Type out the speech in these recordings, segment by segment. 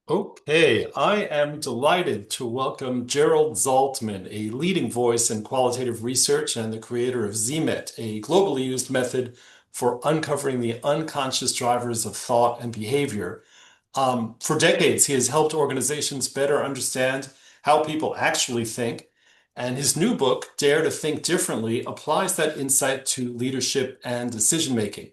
Okay, I am delighted to welcome Gerald Zaltman, a leading voice in qualitative research and the creator of ZMET, a globally used method for uncovering the unconscious drivers of thought and behavior. For decades, he has helped organizations better understand how people actually think, and his new book, Dare to Think Differently, applies that insight to leadership and decision making.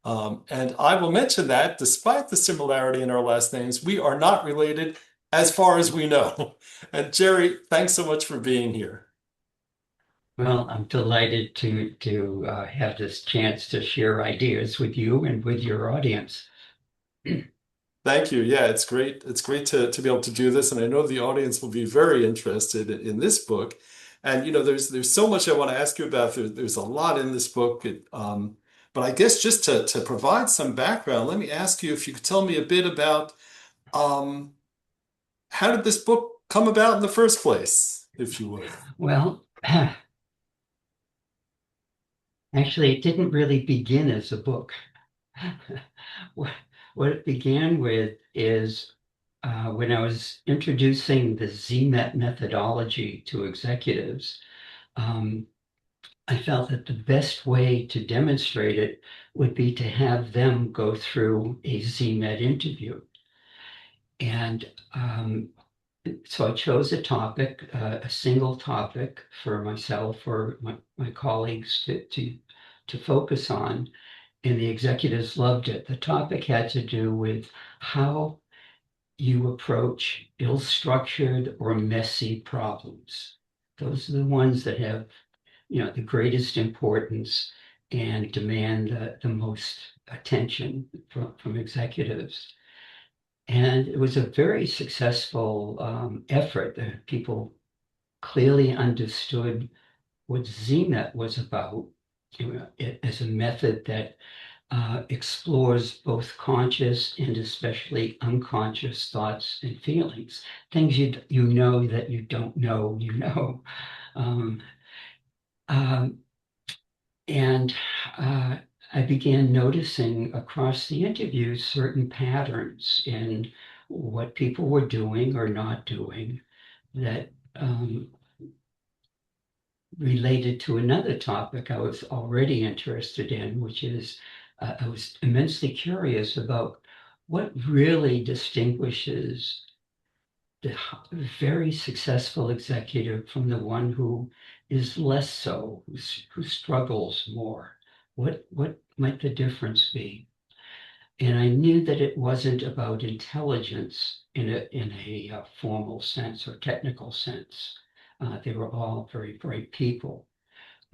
And I will mention that despite the similarity in our last names, we are not related as far as we know. And Jerry, thanks so much for being here. Well, I'm delighted to have this chance to share ideas with you and with your audience. Thank you. Yeah, it's great. It's great to be able to do this. And I know the audience will be very interested in this book. And there's so much I want to ask you about. There's a lot in this book. But I guess just to provide some background, let me ask you if you could tell me a bit about um, how did this book come about in the first place, if you would. Well, actually, it didn't really begin as a book. What what it began with is when I was introducing the ZMET methodology to executives, um, I felt that the best way to demonstrate it would be to have them go through a ZMET interview. And so I chose a topic, a single topic for myself or my colleagues to focus on, and the executives loved it. The topic had to do with how you approach ill-structured or messy problems. Those are the ones that have, the greatest importance and demand the most attention from executives. And it was a very successful effort. People clearly understood what ZMET was about, as a method that explores both conscious and especially unconscious thoughts and feelings, things you know that you don't know, you know. Um, um, and I began noticing across the interviews certain patterns in what people were doing or not doing that related to another topic I was already interested in, which is I was immensely curious about what really distinguishes the very successful executive from the one who is less so, who struggles more. What might the difference be? And I knew that it wasn't about intelligence in a formal sense or technical sense. They were all very bright people,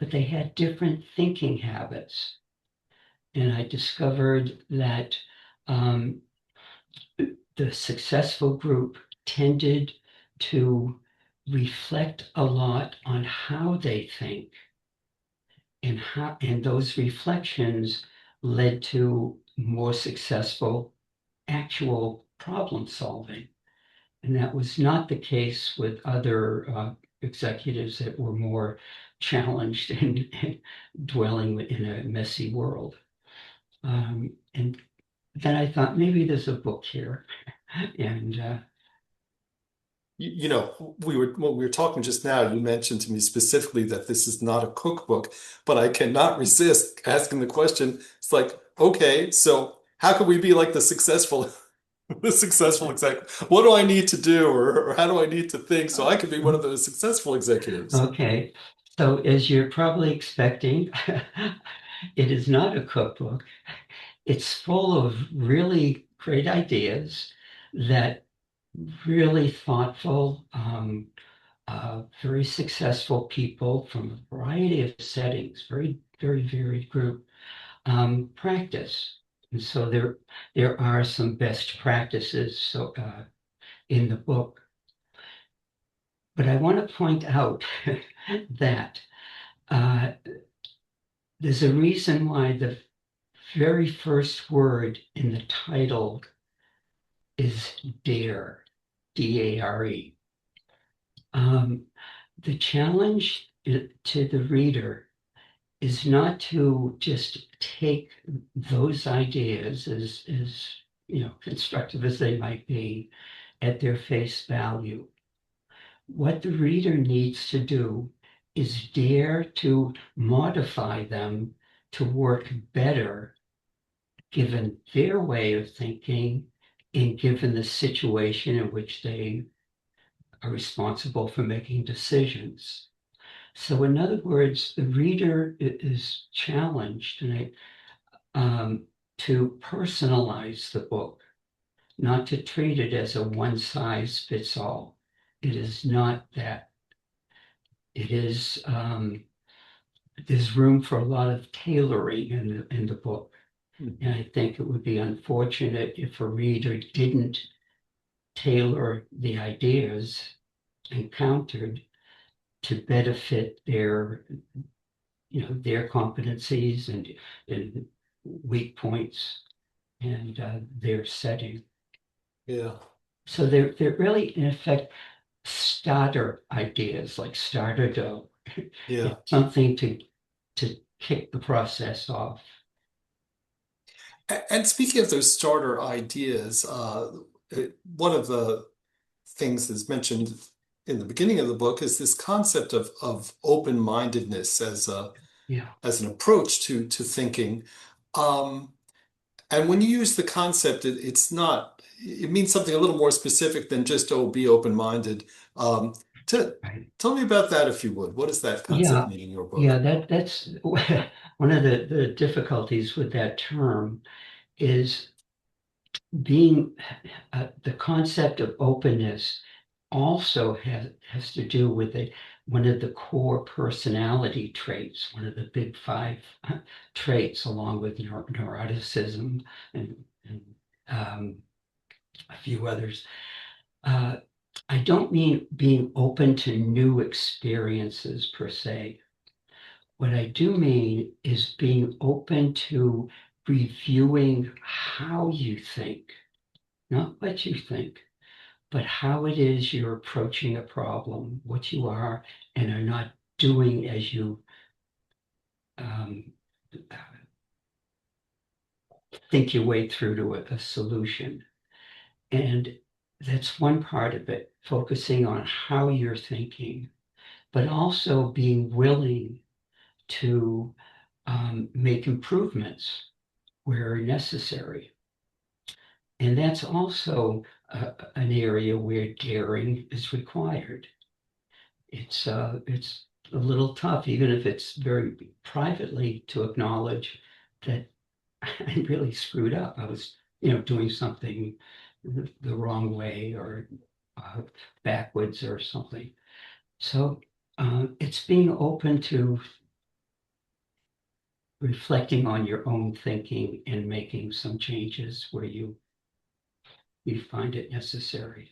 but they had different thinking habits. And I discovered that um, the successful group tended to reflect a lot on how they think, and those reflections led to more successful actual problem solving. And that was not the case with other executives that were more challenged and dwelling in a messy world. And then I thought maybe there's a book here. And When we were talking just now, you mentioned to me specifically that this is not a cookbook, but I cannot resist asking the question. It's like, okay, so how can we be like the successful, the successful executive? What do I need to do, or how do I need to think so I can be one of those successful executives? okay, so as you're probably expecting, it is not a cookbook. It's full of really great ideas that really thoughtful, very successful people from a variety of settings, very, very varied group, practice. And so there are some best practices in the book. But I want to point out that uh, there's a reason why the very first word in the title is dare, D-A-R-E. Um, the challenge to the reader is not to just take those ideas as constructive as they might be, at their face value. What the reader needs to do is dare to modify them to work better given their way of thinking and given the situation in which they are responsible for making decisions. So, in other words, the reader is challenged to personalize the book, not to treat it as a one size fits all. It is not that. It is, there's room for a lot of tailoring in the book. And I think it would be unfortunate if a reader didn't tailor the ideas encountered to benefit their competencies and weak points and their setting. Yeah. So they're really, in effect, starter ideas like starter dough. Yeah. It's something to kick the process off. And speaking of those starter ideas, one of the things that's mentioned in the beginning of the book is this concept of open-mindedness Yeah, as an approach to thinking. Um, and when you use the concept, it means something a little more specific than just, oh, be open-minded. Um, to, right. Tell me about that if you would. What does that concept Yeah, mean in your yeah, book? that's one of the difficulties with that term is being the concept of openness also has to do with one of the core personality traits, one of the big five traits, along with neuroticism and a few others. Uh, I don't mean being open to new experiences per se. What I do mean is being open to reviewing how you think, not what you think, but how it is you're approaching a problem, what you are and are not doing as you um, think your way through to a solution. And that's one part of it, focusing on how you're thinking, but also being willing to make improvements where necessary. And that's also an area where daring is required. It's a little tough, even if it's very privately, to acknowledge that I really screwed up. I was, doing something the wrong way or uh, backwards or something. So it's being open to reflecting on your own thinking and making some changes where you find it necessary.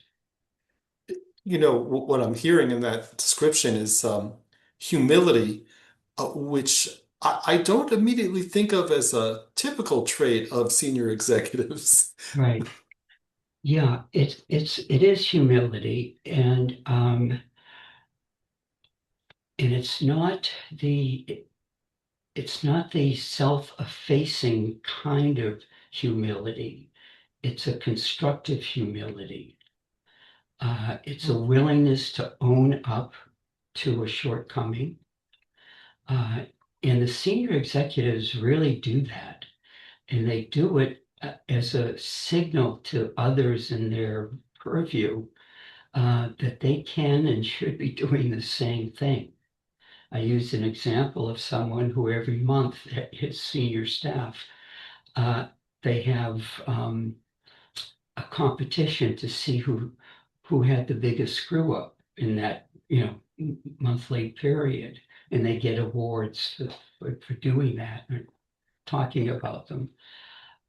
What I'm hearing in that description is humility, which I don't immediately think of as a typical trait of senior executives. Right. Yeah, it is humility, and it's not the self-effacing kind of humility. It's a constructive humility. It's a willingness to own up to a shortcoming. Uh, and the senior executives really do that. And they do it as a signal to others in their purview that they can and should be doing the same thing. I used an example of someone who every month, his senior staff, uh, they have a competition to see who had the biggest screw up in that monthly period, and they get awards for doing that and talking about them.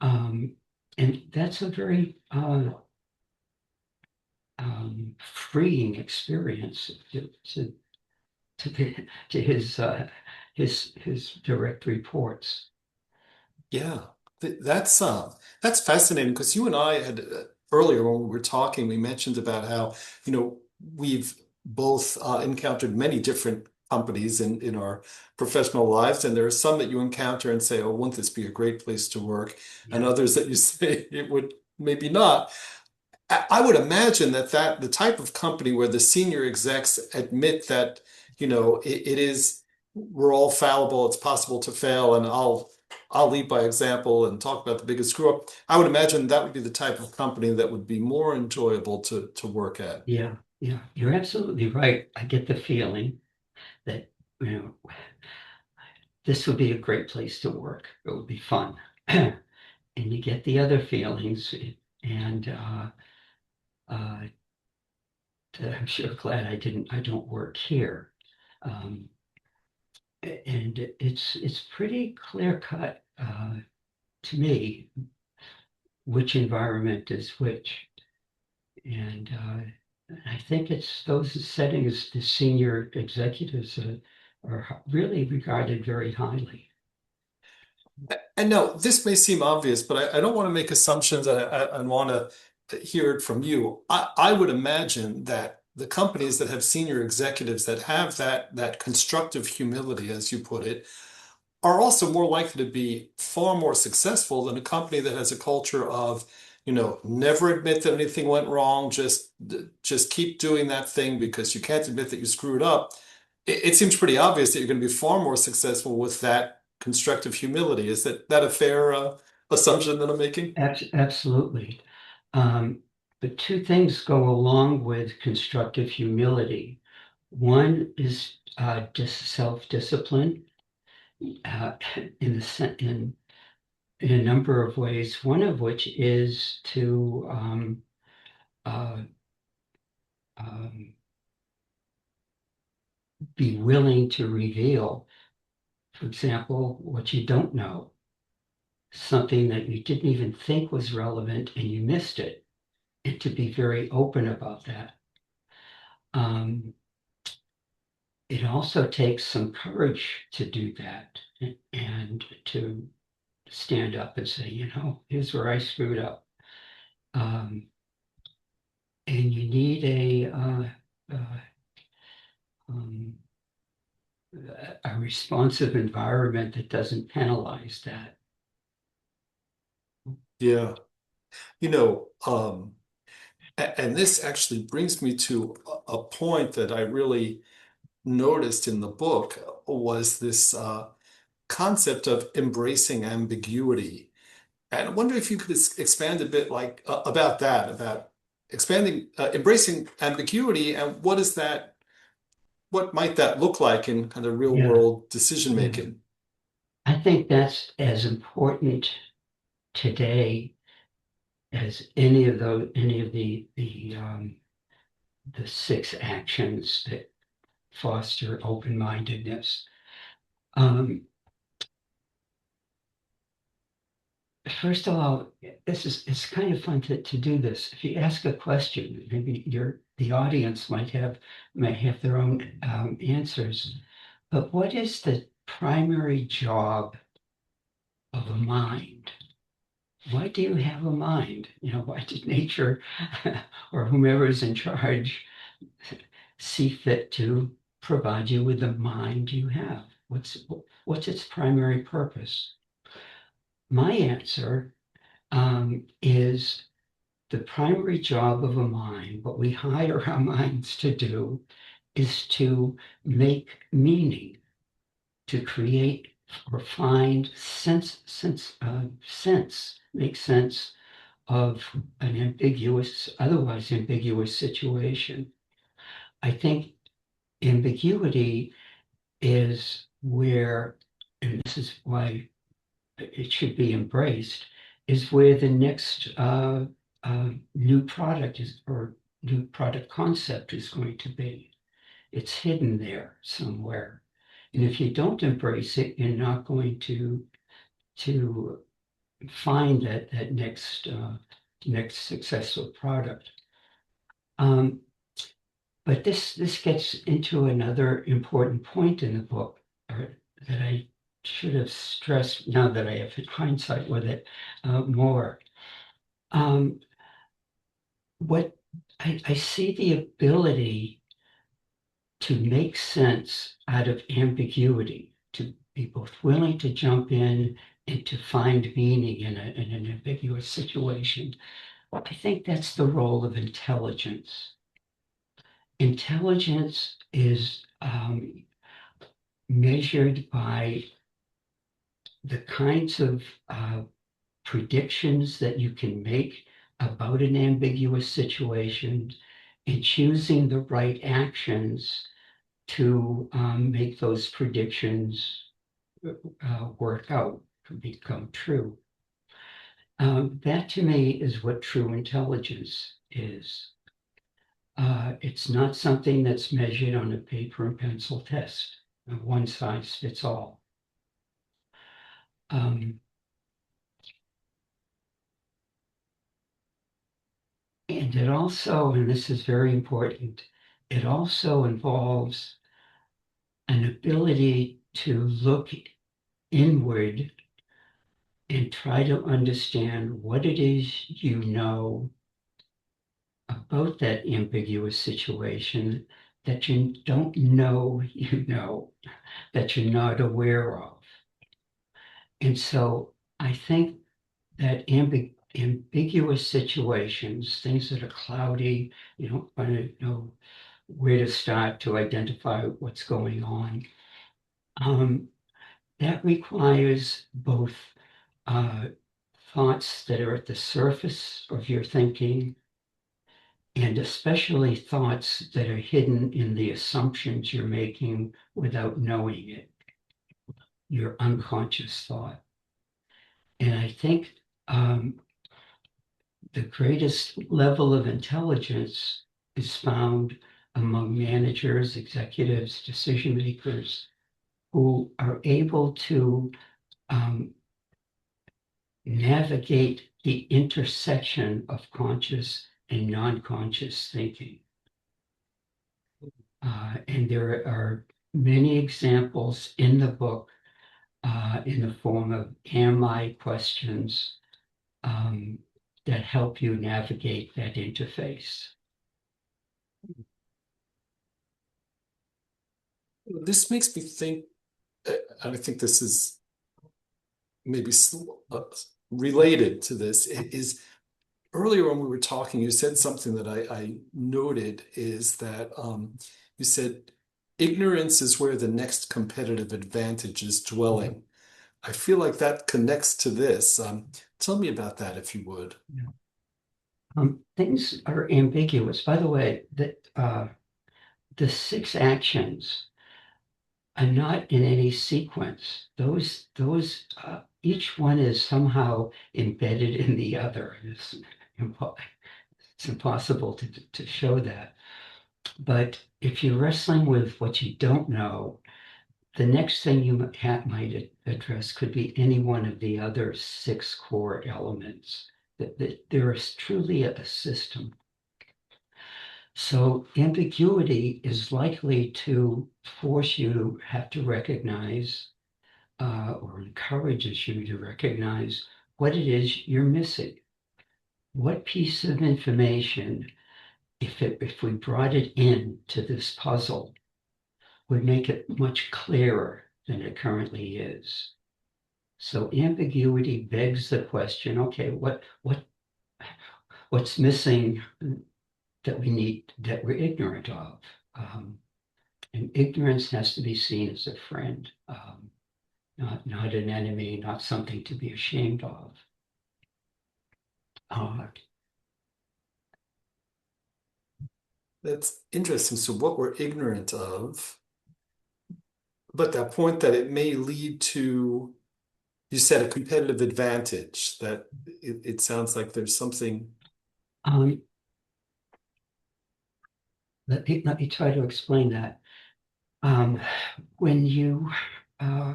Um, and that's a very freeing experience to his direct reports. Yeah, that's fascinating because you and I had earlier when we were talking, we mentioned about how, we've both encountered many different companies in our professional lives, and there are some that you encounter and say, "Oh, wouldn't this be a great place to work?" And Yeah, others that you say it would maybe not. I would imagine that the type of company where the senior execs admit that, it is, we're all fallible, it's possible to fail, and I'll lead by example and talk about the biggest screw up. I would imagine that would be the type of company that would be more enjoyable to work at. Yeah, yeah, you're absolutely right. I get the feeling that, you know, this would be a great place to work. It would be fun. And you get the other feelings, and uh, that I'm sure glad I don't work here. Um, and it's pretty clear cut to me which environment is which. And I think it's those settings the senior executives are really regarded very highly. And no, this may seem obvious, but I don't want to make assumptions. I want to hear it from you. I would imagine that the companies that have senior executives that have that constructive humility, as you put it, are also more likely to be far more successful than a company that has a culture of, never admit that anything went wrong, just keep doing that thing because you can't admit that you screwed up. It seems pretty obvious that you're going to be far more successful with that constructive humility. Is that a fair assumption that I'm making? Absolutely. Um, but two things go along with constructive humility. One is just self-discipline in in a number of ways. One of which is to uh, um, be willing to reveal, for example, what you don't know, something that you didn't even think was relevant and you missed it, and to be very open about that. Um, it also takes some courage to do that and to stand up and say, here's where I screwed up. Um, and you need uh, um, a responsive environment that doesn't penalize that. Yeah. And this actually brings me to a point that I really noticed in the book was this concept of embracing ambiguity. And I wonder if you could expand a bit like about that, about embracing ambiguity, and what might that look like in kind of real Yeah, world decision yeah. making? I think that's as important today as any of the six actions that foster open-mindedness. Um, First of all, it's kind of fun to do this. If you ask a question, maybe the audience might have their own answers. But what is the primary job of a mind? Why do you have a mind? Why did nature or whomever is in charge see fit to provide you with the mind you have? What's its primary purpose? My answer is the primary job of a mind, what we hire our minds to do, is to make meaning, to create or find make sense of an otherwise ambiguous situation. I think ambiguity is where, and this is why it should be embraced, is where the next new product is or new product concept is going to be. It's hidden there somewhere. And if you don't embrace it, you're not going to find that next successful product. Um, but this gets into another important point in the book that I should have stressed now that I have hindsight with it more. Um, what I see the ability to make sense out of ambiguity, to be both willing to jump in and to find meaning in an ambiguous situation. I think that's the role of intelligence. Intelligence is measured by the kinds of predictions that you can make about an ambiguous situation and choosing the right actions to make those predictions work out, to become true. That to me is what true intelligence is. It's not something that's measured on a paper and pencil test, one size fits all. Um, and it also, and this is very important, it also involves an ability to look inward and try to understand what it is you know about that ambiguous situation that you don't know you know, that you're not aware of. And so I think that ambiguous situations, things that are cloudy, you don't want to know where to start to identify what's going on. Um, that requires both uh, thoughts that are at the surface of your thinking, and especially thoughts that are hidden in the assumptions you're making without knowing it, your unconscious thought. And I think the greatest level of intelligence is found among managers, executives, decision makers who are able to um, navigate the intersection of conscious and non-conscious thinking. And there are many examples in the book in the form of am I questions um, that help you navigate that interface. This makes me think, and I think this is maybe related to this, is earlier when we were talking, you said something that I noted is that you said ignorance is where the next competitive advantage is dwelling. I feel like that connects to this. Tell me about that if you would. Things are ambiguous. By the way, the six actions are not in any sequence. Each one is somehow embedded in the other. It's impossible to show that. But if you're wrestling with what you don't know, the next thing you might address could be any one of the other six core elements. That there is truly a system. So ambiguity is likely to force you to have to recognize or encourages you to recognize what it is you're missing. What piece of information, if we brought it into this puzzle, would make it much clearer than it currently is. So ambiguity begs the question, okay, what's missing that we're ignorant of? And ignorance has to be seen as a friend, not an enemy, not something to be ashamed of. Uh, That's interesting. So what we're ignorant of, but that point that it may lead to, you said a competitive advantage, that it sounds like there's something. um, let me try to explain that. When you uh,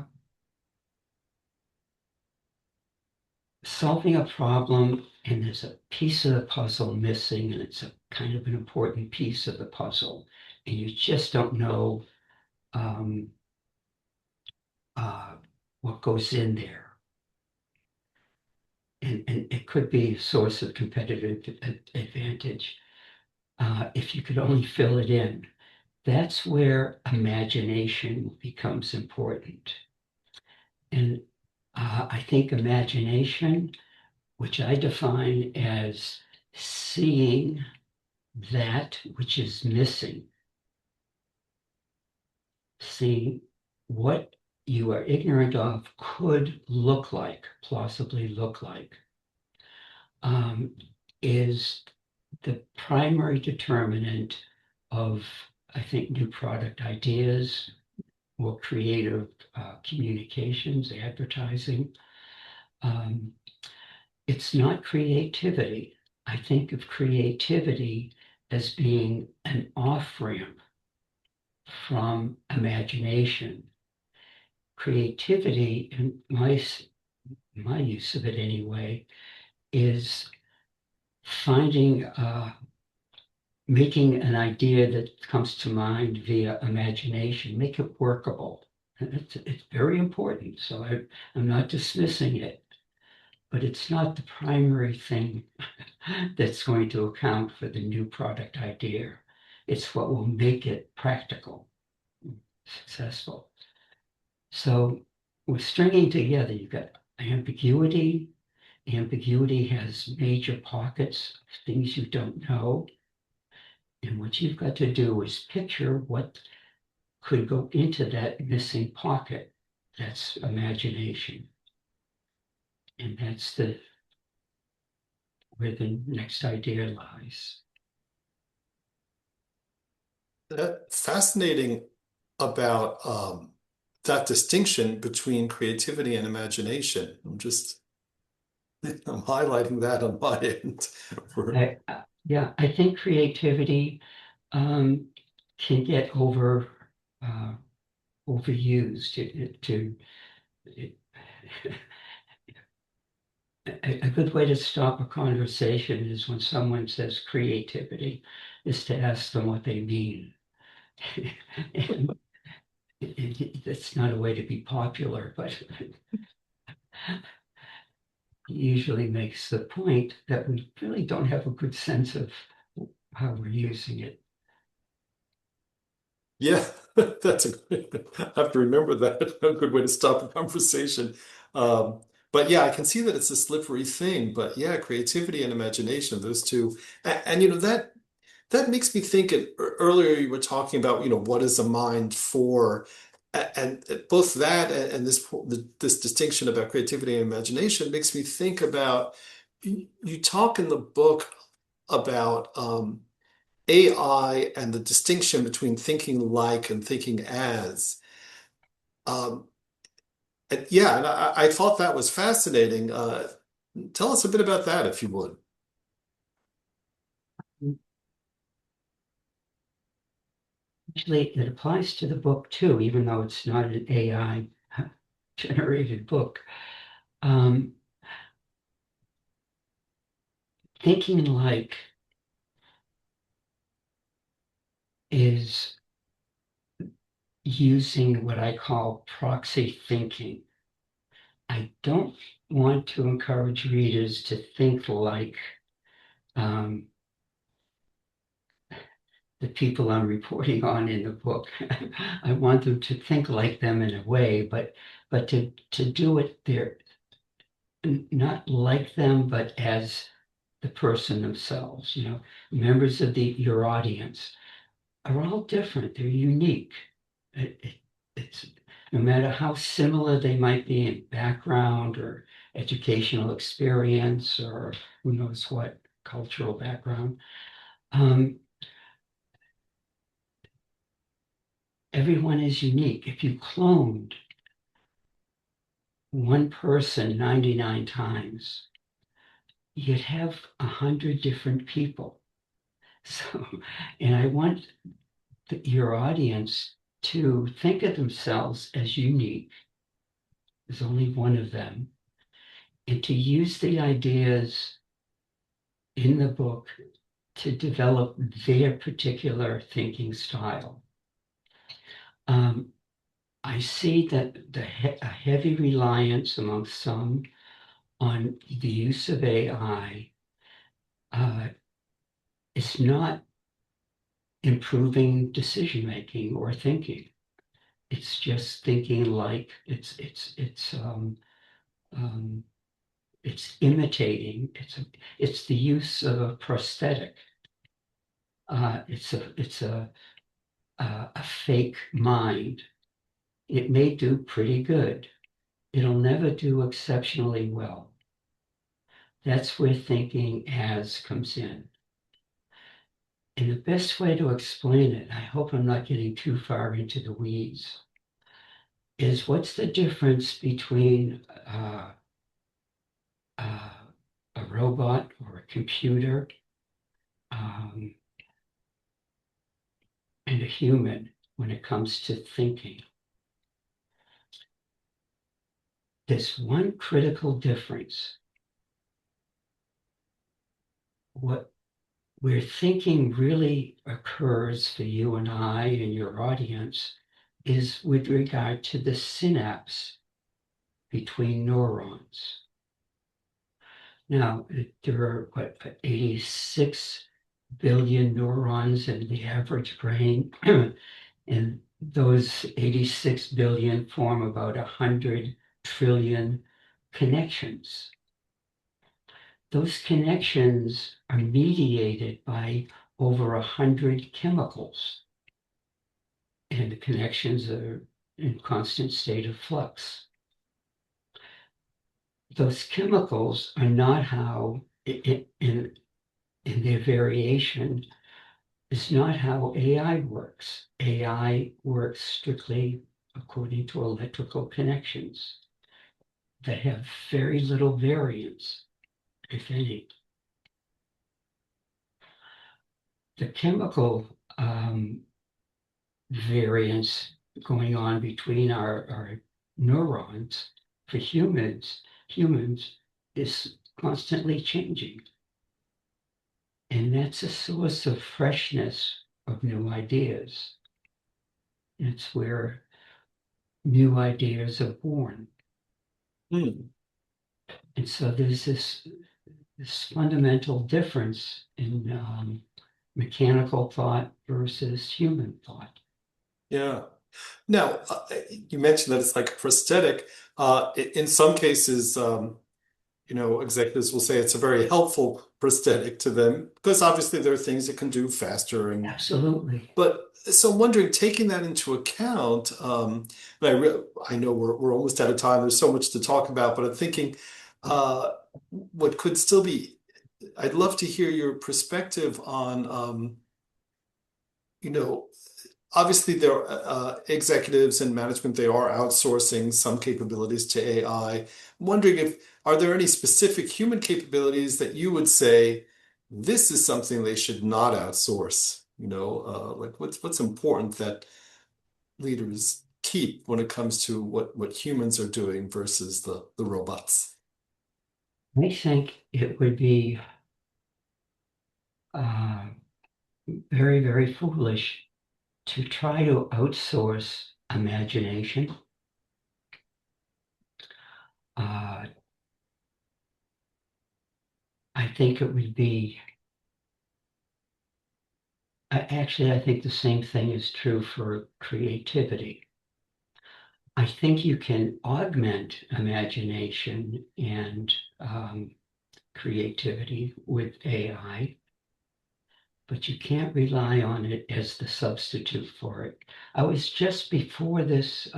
solving a problem and there's a piece of the puzzle missing and it's a kind of an important piece of the puzzle and you just don't know um, uh, what goes in there. And it could be a source of competitive advantage if you could only fill it in. That's where imagination becomes important. And I think imagination, which I define as seeing that which is missing, seeing what you are ignorant of could look like, plausibly look like, um, is the primary determinant of, I think, new product ideas or creative communications, advertising. Um, it's not creativity. I think of creativity as being an off-ramp from imagination. Creativity, in my use of it anyway, is finding making an idea that comes to mind via imagination, make it workable. And it's very important. So I'm not dismissing it, but it's not the primary thing that's going to account for the new product idea. It's what will make it practical, successful. So with stringing together, you've got ambiguity. Ambiguity has major pockets of things you don't know. And what you've got to do is picture what could go into that missing pocket. That's imagination. And that's where the next idea lies. Fascinating about that distinction between creativity and imagination. I'm highlighting that on my end. For, Yeah, I think creativity um, can get uh, overused. It, a good way to stop a conversation is when someone says creativity, is to ask them what they mean. And that's not a way to be popular, but usually makes the point that we really don't have a good sense of how we're using it. yeah, that's a good, I have to remember that. A good way to stop a conversation. Um, but yeah, I can see that it's a slippery thing. But yeah, creativity and imagination, those two, and that makes me think. Earlier, you were talking about, what is a mind for, and both that and this distinction about creativity and imagination makes me think about. You talk in the book about AI and the distinction between thinking like and thinking as. Um, and yeah, and I thought that was fascinating. Tell us a bit about that, if you would. Actually, it applies to the book too, even though it's not an AI generated book. Um, Thinking like is using what I call proxy thinking. I don't want to encourage readers to think like um, the people I'm reporting on in the book. I want them to think like them in a way, but to do it there, not like them, but as the person themselves. Members of your audience are all different. They're unique. It's no matter how similar they might be in background or educational experience or who knows what cultural background. Um, Everyone is unique. If you cloned one person 99 times, you'd have 100 different people. So, and I want your audience to think of themselves as unique. There's only one of them. And to use the ideas in the book to develop their particular thinking style. Um, I see that a heavy reliance among some on the use of AI is not improving decision making or thinking. It's just thinking like it's Um, it's imitating. It's the use of a prosthetic. It's a fake mind. It may do pretty good. It'll never do exceptionally well. That's where thinking as comes in. And the best way to explain it, I hope I'm not getting too far into the weeds, is what's the difference between uh, a robot or a computer um, and a human when it comes to thinking? There's one critical difference. What where thinking really occurs for you and I and your audience is with regard to the synapse between neurons. Now, there are what, 86 billion neurons in the average brain, and those 86 billion form about 100 trillion connections. Those connections are mediated by over 100 chemicals, and the connections are in constant state of flux. Those chemicals are not how, in their variation, is not how AI works. AI works strictly according to electrical connections that have very little variance, if any. The chemical variance going on between our neurons for humans is constantly changing. And that's a source of freshness of new ideas. It's where new ideas are born. Hmm. And so there's this fundamental difference in mechanical thought versus human thought. Yeah. Now, you mentioned that it's like a prosthetic. In some cases, executives will say it's a very helpful prosthetic to them because obviously there are things it can do faster. Absolutely. But so I'm wondering, taking that into account, and I know we're almost out of time. There's so much to talk about, but I'm thinking, uh, what could still be. I'd love to hear your perspective on, you know, obviously there are executives and management, they are outsourcing some capabilities to AI. I'm wondering if are there any specific human capabilities that you would say this is something they should not outsource? Like what's important that leaders keep when it comes to what humans are doing versus the robots. I think it would be uh, very, very foolish to try to outsource imagination. Uh, I think it would be, actually, I think the same thing is true for creativity. I think you can augment imagination and creativity with AI, but you can't rely on it as the substitute for it. I was just before this,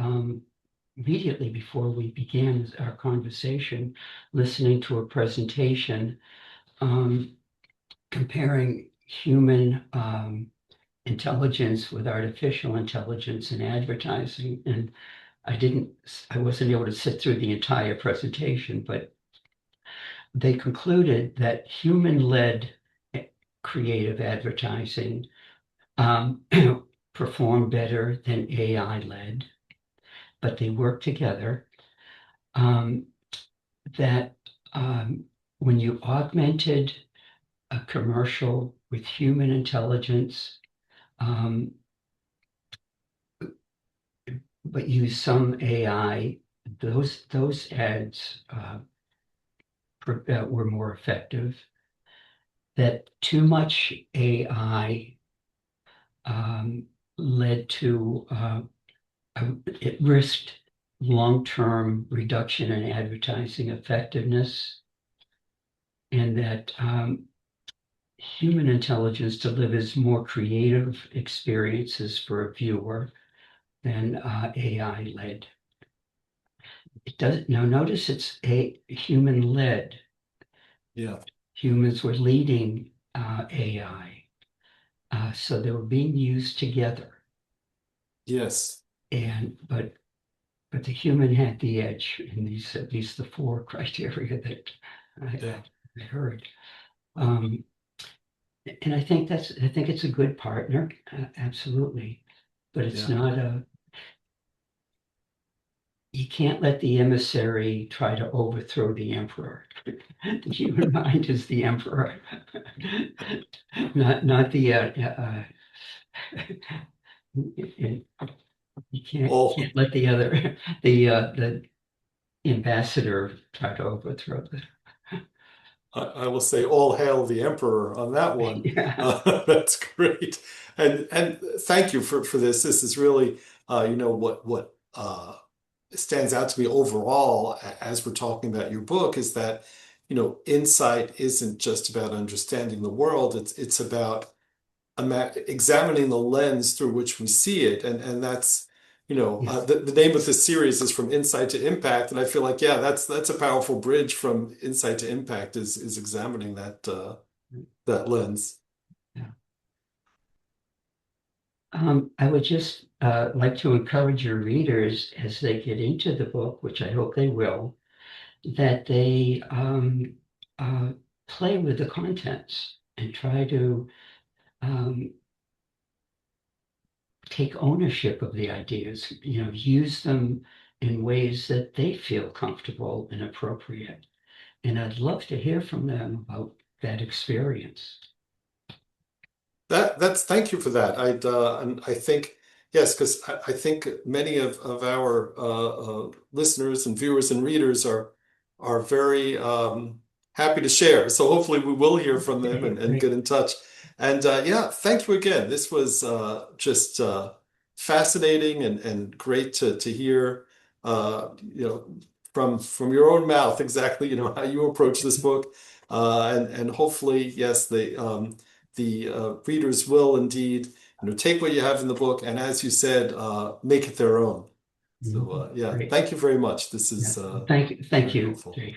immediately before we began our conversation, listening to a presentation um, comparing human intelligence with artificial intelligence in advertising. And I wasn't able to sit through the entire presentation, but they concluded that human-led creative advertising um, perform better than AI-led, but they work together. Um, that when you augmented a commercial with human intelligence, um, but use some AI, those ads were more effective. That too much AI led to it risked long-term reduction in advertising effectiveness, and that human intelligence delivers more creative experiences for a viewer than AI-led. It does now notice it's a human-led. Yeah. Humans were leading AI, so they were being used together. Yes. And but the human had the edge in these at least the four criteria that Yeah. I heard. Um, and I think it's a good partner, absolutely. But it's Yeah. not a you can't let the emissary try to overthrow the emperor. The human mind is the emperor, not the you All can't let the ambassador try to overthrow the I will say all hail the emperor on that one. yeah. That's great. And thank you for this. This is really what stands out to me overall as we're talking about your book is that insight isn't just about understanding the world. It's about examining the lens through which we see it, and that's Yes. the name of this series is From Insight to Impact, and I feel like yeah, that's a powerful bridge from insight to impact is examining that lens. Yeah. I would just like to encourage your readers as they get into the book, which I hope they will, that they uh, play with the contents and try to um, take ownership of the ideas, use them in ways that they feel comfortable and appropriate. And I'd love to hear from them about that experience. That's thank you for that. And I think yes, because I think many of our listeners and viewers and readers are very happy to share. So hopefully we will hear from them Okay, and get great. in touch. And yeah, thank you again. This was just fascinating and great to hear from your own mouth exactly how you approach this book. And hopefully yes the readers will indeed, take what you have in the book and, as you said, make it their own. So, Mhm. yeah, Great. thank you very much. This is Yeah. Thank very you, helpful. Jay.